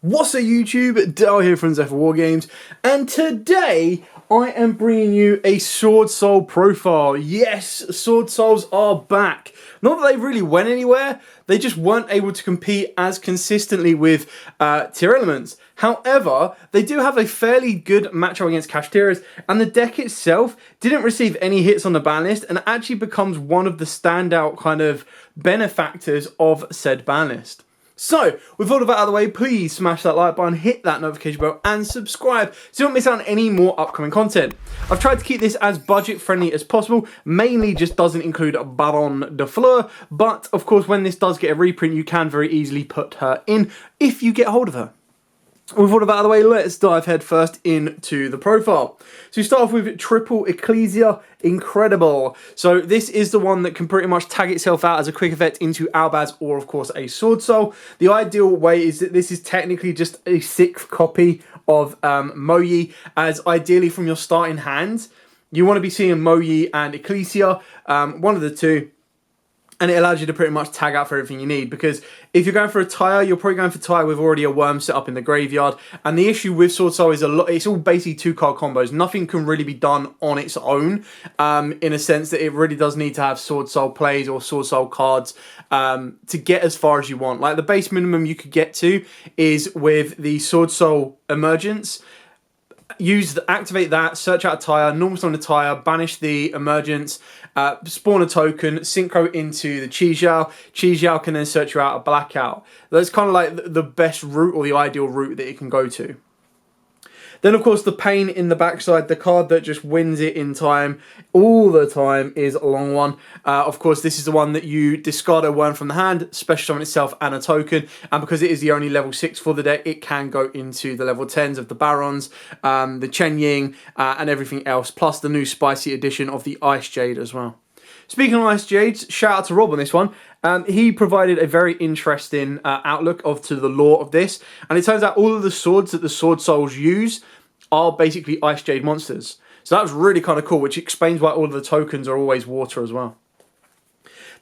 What's up YouTube, Dale here from Zephyr Wargames, and today I am bringing you a SwordSoul profile. Yes, SwordSouls are back. Not that they really went anywhere, they just weren't able to compete as consistently with tier elements. However, they do have a fairly good matchup against cash tiers, and the deck itself didn't receive any hits on the ban list and actually becomes one of the standout kind of benefactors of said ban list. So, with all of that out of the way, please smash that like button, hit that notification bell, and subscribe so you don't miss out on any more upcoming content. I've tried to keep this as budget friendly as possible, mainly just doesn't include Baron de Fleur, but of course when this does get a reprint, you can very easily put her in if you get hold of her. With all of that out of the way, let's dive head first into the profile. So we start off with Triple Ecclesia Incredible. So this is the one that can pretty much tag itself out as a quick effect into Albaz or of course a SwordSoul. The ideal way is that this is technically just a 6th copy of Moyi, as ideally from your starting hand, you want to be seeing Moyi and Ecclesia, one of the two. And it allows you to pretty much tag out for everything you need, because if you're going for a tire, you're probably going for tire with already a worm set up in the graveyard. And the issue with SwordSoul is it's all basically 2-card combos. Nothing can really be done on its own, in a sense that it really does need to have SwordSoul plays or SwordSoul cards to get as far as you want. Like the base minimum you could get to is with the SwordSoul Emergence. Activate that, search out a tire, normal summon a tire, banish the emergence, spawn a token, synchro into the Yugioh. Yugioh can then search you out a blackout. That's kind of like the best route or the ideal route that it can go to. Then, of course, the pain in the backside, the card that just wins it in time, all the time, is a long one. Of course, this is the one that you discard a worm from the hand, special summon itself and a token, and because it is the only level 6 for the deck, it can go into the level 10s of the Barons, the Chen Ying, and everything else, plus the new spicy edition of the Ice Jade as well. Speaking of Ice Jades, shout out to Rob on this one. He provided a very interesting outlook to the lore of this, and it turns out all of the swords that the SwordSouls use are basically Ice Jade monsters. So that was really kind of cool, which explains why all of the tokens are always water as well.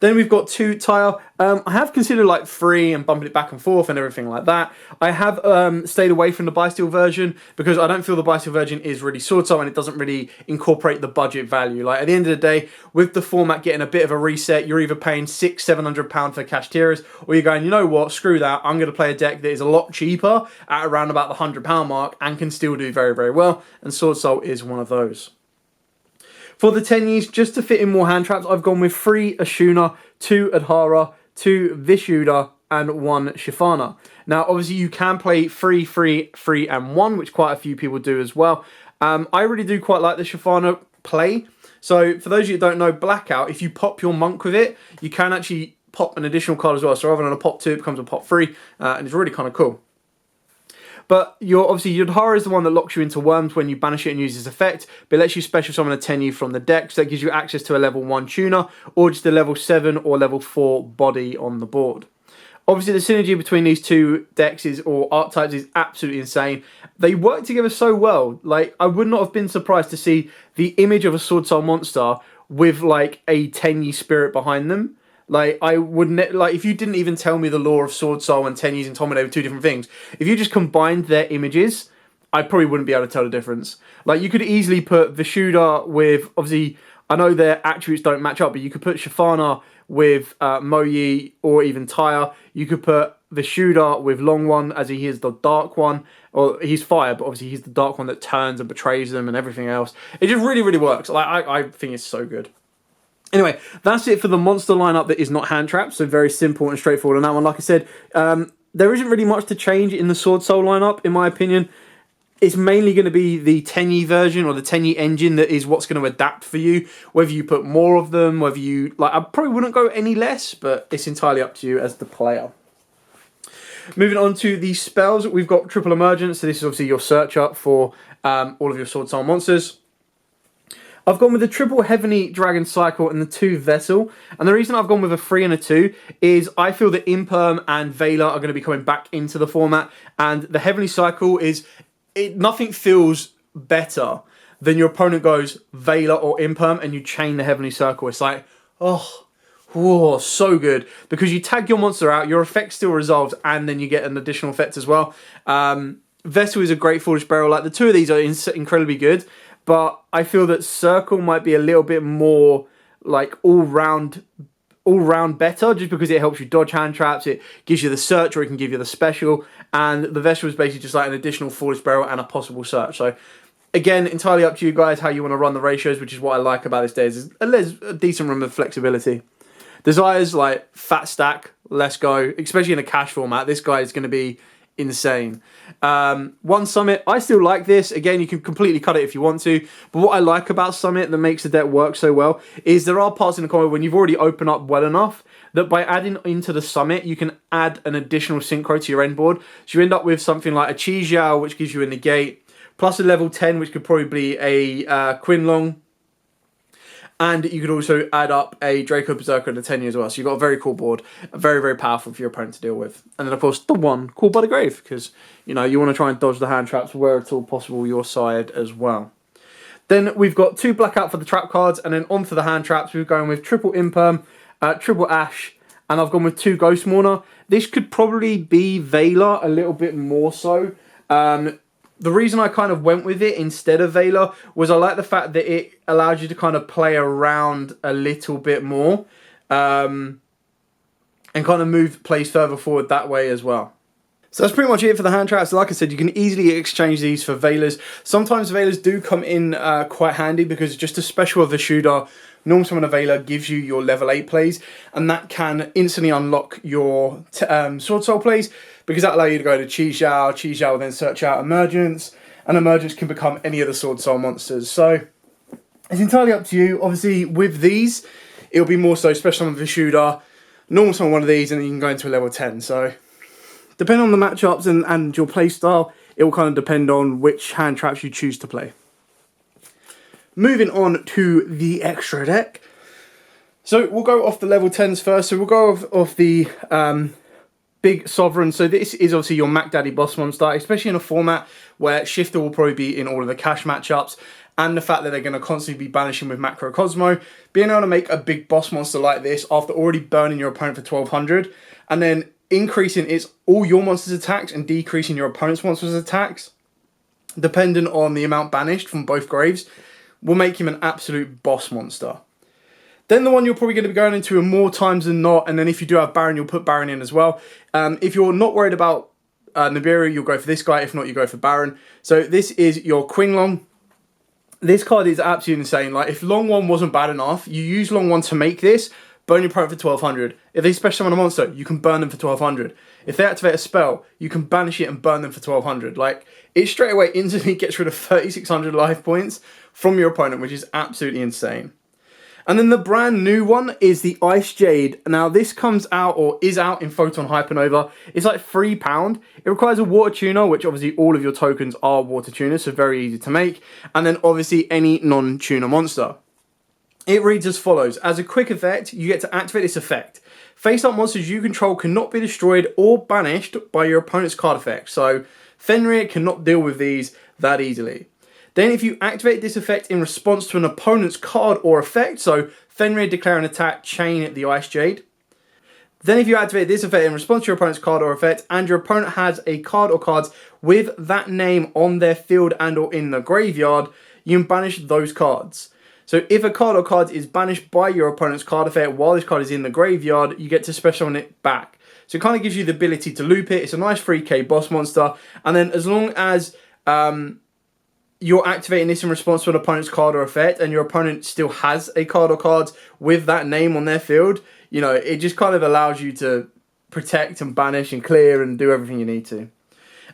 Then we've got 2 tile. I have considered like 3 and bumping it back and forth and everything like that. I have stayed away from the buy-steal version because I don't feel the buy-steal version is really SwordSoul and it doesn't really incorporate the budget value. Like at the end of the day, with the format getting a bit of a reset, you're either paying £600–700 for cash tiers, or you're going, you know what, screw that. I'm going to play a deck that is a lot cheaper at around about the £100 mark and can still do very, very well. And SwordSoul is one of those. For the 10Ys, just to fit in more hand traps, I've gone with 3 Ashuna, 2 Adhara, 2 Vishuddha, and 1 Shifana. Now, obviously, you can play 3, 3, 3, and 1, which quite a few people do as well. I really do quite like the Shifana play. So, for those of you who don't know, Blackout, if you pop your Monk with it, you can actually pop an additional card as well. So, rather than a pop 2, it becomes a pop 3, and it's really kind of cool. But obviously Adhara is the one that locks you into worms when you banish it and use its effect, but it lets you special summon a 10U from the deck, so that gives you access to a level 1 tuner, or just a level 7 or level 4 body on the board. Obviously the synergy between these two decks or archetypes is absolutely insane. They work together so well. Like, I would not have been surprised to see the image of a SwordSoul monster with like a 10U spirit behind them. Like, I wouldn't, like, if you didn't even tell me the lore of SwordSoul and 10Ys and Tomine were 2 different things, if you just combined their images, I probably wouldn't be able to tell the difference. Like, you could easily put Vishuddha with, obviously, I know their attributes don't match up, but you could put Shifana with Moyi or even Tyre. You could put Vishuddha with Long One, as he is the dark one, or he's fire, but obviously he's the dark one that turns and betrays them and everything else. It just really, really works. Like, I think it's so good. Anyway, that's it for the monster lineup that is not hand trapped, so very simple and straightforward on that one. Like I said, there isn't really much to change in the SwordSoul lineup, in my opinion. It's mainly going to be the 10E version or the 10E engine that is what's going to adapt for you. Whether you put more of them, whether you... like, I probably wouldn't go any less, but it's entirely up to you as the player. Moving on to the spells, we've got Triple Emergence. So this is obviously your search up for all of your SwordSoul monsters. I've gone with the triple Heavenly Dragon Cycle and the 2 Vessel. And the reason I've gone with a 3 and a 2 is I feel that Imperm and Veiler are going to be coming back into the format. And the Heavenly Cycle is... nothing feels better than your opponent goes Veiler or Imperm and you chain the Heavenly Circle. It's like, oh, Whoa, so good. Because you tag your monster out, your effect still resolves, and then you get an additional effect as well. Vessel is a great Foolish Barrel. Like, the two of these are incredibly good, but I feel that Circle might be a little bit more, like, all-round better, just because it helps you dodge hand traps, it gives you the search, or it can give you the special, and the Vessel is basically just like an additional Foolish Barrel and a possible search. So, again, entirely up to you guys how you want to run the ratios, which is what I like about this day, is there's a decent room of flexibility. Desires, like, fat stack, let's go. Especially in a cash format, this guy is going to be insane. One Summit, I still like this. Again, you can completely cut it if you want to. But what I like about Summit that makes the deck work so well is there are parts in the combo when you've already opened up well enough that by adding into the Summit, you can add an additional synchro to your end board. So you end up with something like a Yugioh, which gives you a negate, plus a level 10, which could probably be a Quinlong. And you could also add up a Draco Berserker and a 10 as well. So you've got a very cool board. Very, very powerful for your opponent to deal with. And then, of course, the one Called by the Grave. Because, you know, you want to try and dodge the hand traps where it's all possible your side as well. Then we've got 2 Blackout for the trap cards. And then on for the hand traps, we're going with triple Imperm, triple Ash. And I've gone with 2 Ghost Mourner. This could probably be Veiler a little bit more so. The reason I kind of went with it instead of Veiler was I like the fact that it allowed you to kind of play around a little bit more and kind of move plays further forward that way as well. So that's pretty much it for the hand traps. Like I said, you can easily exchange these for Veilers. Sometimes Veilers do come in quite handy because just a special of the shooter, Normal Summon a Veiler gives you your level 8 plays, and that can instantly unlock your SwordSoul plays, because that allows you to go to Yugioh will then search out Emergence, and Emergence can become any of the SwordSoul monsters. So it's entirely up to you. Obviously, with these, it'll be more so Special Summon the Shooter, Normal Summon one of these, and then you can go into a level 10. So depending on the matchups and your play style, it will kind of depend on which hand traps you choose to play. Moving on to the extra deck. So we'll go off the level 10s first. So we'll go off the Big Sovereign. So this is obviously your Mac Daddy boss monster, especially in a format where Shifter will probably be in all of the cash matchups, and the fact that they're going to constantly be banishing with Macro Cosmo. Being able to make a big boss monster like this after already burning your opponent for 1200, and then increasing all your monsters' attacks and decreasing your opponent's monsters' attacks, depending on the amount banished from both graves, will make him an absolute boss monster. Then the one you're probably going to be going into more times than not, and then if you do have Baron, you'll put Baron in as well. If you're not worried about Nibiru, you'll go for this guy. If not, you go for Baron. So this is your Quinlong. This card is absolutely insane. Like, if Long 1 wasn't bad enough, you use Long 1 to make this, burn your opponent for 1200. If they special summon a monster, you can burn them for 1200. If they activate a spell, you can banish it and burn them for 1200. Like, it straight away instantly gets rid of 3600 life points from your opponent, which is absolutely insane. And then the brand new one is the Ice Jade. Now this comes out, or is out, in Photon Hypernova. It's like £3. It requires a water tuner, which obviously all of your tokens are water tuners, so very easy to make. And then obviously any non-tuner monster. It reads as follows. As a quick effect, you get to activate this effect. Face-up monsters you control cannot be destroyed or banished by your opponent's card effect. So Fenrir cannot deal with these that easily. Then if you activate this effect in response to an opponent's card or effect, so Fenrir declare an attack, chain the Ice Jade. Then if you activate this effect in response to your opponent's card or effect, and your opponent has a card or cards with that name on their field and or in the graveyard, you can banish those cards. So if a card or cards is banished by your opponent's card effect while this card is in the graveyard, you get to special summon it back. So it kind of gives you the ability to loop it. It's a nice 3k boss monster. And then as long as you're activating this in response to an opponent's card or effect, and your opponent still has a card or cards with that name on their field, you know, it just kind of allows you to protect and banish and clear and do everything you need to.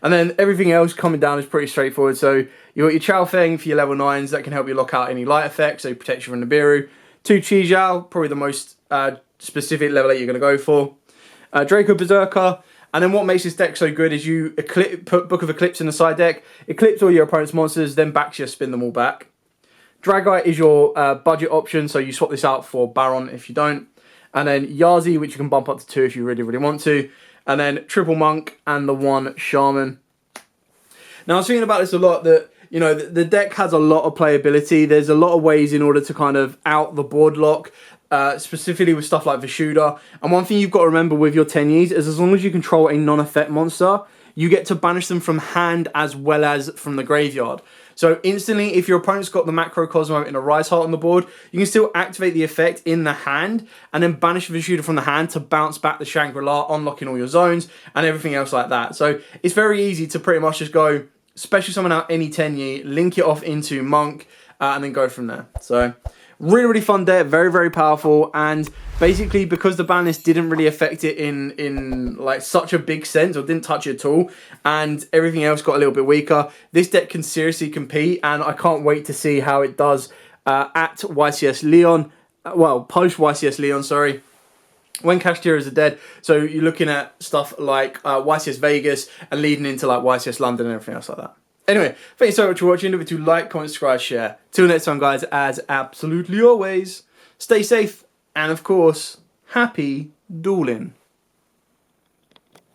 And then everything else coming down is pretty straightforward. So you got your Chow Feng for your level 9s that can help you lock out any light effects, so protect you from Nibiru. 2 Yugioh, probably the most specific level 8 you're going to go for. Draco Berserker. And then what makes this deck so good is you put Book of Eclipse in the side deck, eclipse all your opponent's monsters, then back you spin them all back. Dragite is your budget option, so you swap this out for Baron if you don't. And then Yazi, which you can bump up to 2 if you really, really want to. And then Triple Monk and the 1 Shaman. Now I was thinking about this a lot, that, you know, the deck has a lot of playability. There's a lot of ways in order to kind of out the board lock. specifically with stuff like Vishuda. And one thing you've got to remember with your Tenyis is as long as you control a non-effect monster, you get to banish them from hand as well as from the graveyard. So instantly, if your opponent's got the Macrocosmo in a Rise Heart on the board, you can still activate the effect in the hand and then banish Vishuda from the hand to bounce back the Shangri-La, unlocking all your zones and everything else like that. So it's very easy to pretty much just go special summon out any Tenyi, link it off into Monk, and then go from there. So really, really fun deck, very, very powerful, and basically because the ban list didn't really affect it in like such a big sense, or didn't touch it at all, and everything else got a little bit weaker, this deck can seriously compete, and I can't wait to see how it does at YCS Leon, well, post YCS Leon, sorry, when Cash Tiers are dead. So you're looking at stuff like YCS Vegas and leading into like YCS London and everything else like that. Anyway, thank you so much for watching. Don't forget to like, comment, subscribe, share. Till next time, guys, as absolutely always, stay safe and, of course, happy dueling.